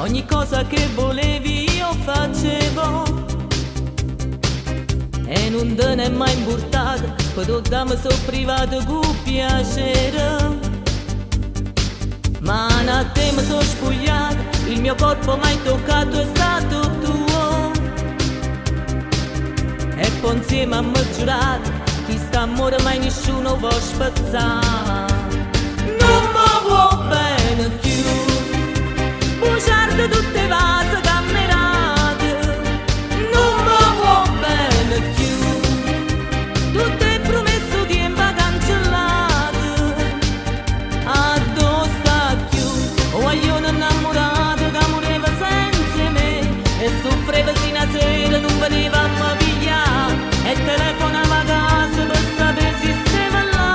ogni cosa che volevi io facevo e non te ne è mai importato, poi tu dammi so privato con piacere. Ma a te mi sono spogliato, il mio corpo mai toccato è stato tuo. E poi insieme a me giurato, chi sta amore mai nessuno può spezzare. Non mi vuoi bene più, bugiardo tutte le vase cammerate. Non mi vuoi bene più, tutte le promesse che mi ha cancellato. Addosso sta più, o io non innamorato che moreva senza me e soffreva sino a sera, non veniva a me pigliare e telefonava a casa per sapere se stava là.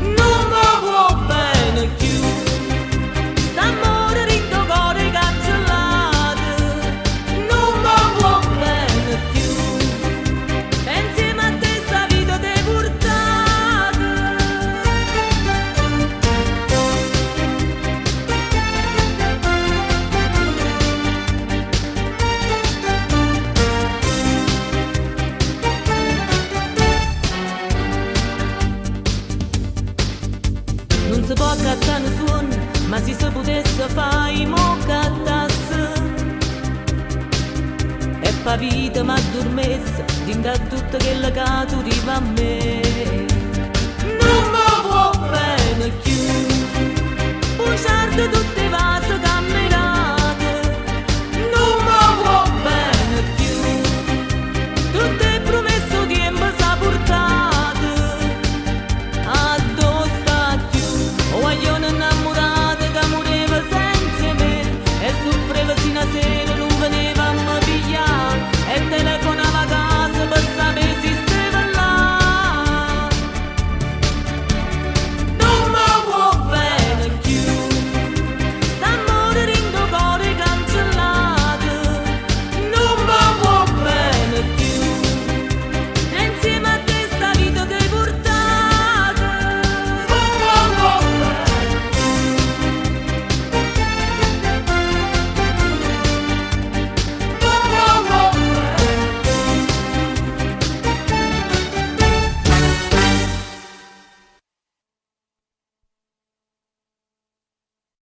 Non mi vuoi bene più, st'amore ritto cuore cancellato. Non mi vuoi bene più, e insieme a te sta vita te portata. Non si può accattare nessuno, ma se si potesse fare mo cattasse. E pa vita mi addormessa, dinga tutto quello che tu arriva a me. Non mi vuoi bene più, bugiardo tutte le vase cammerate.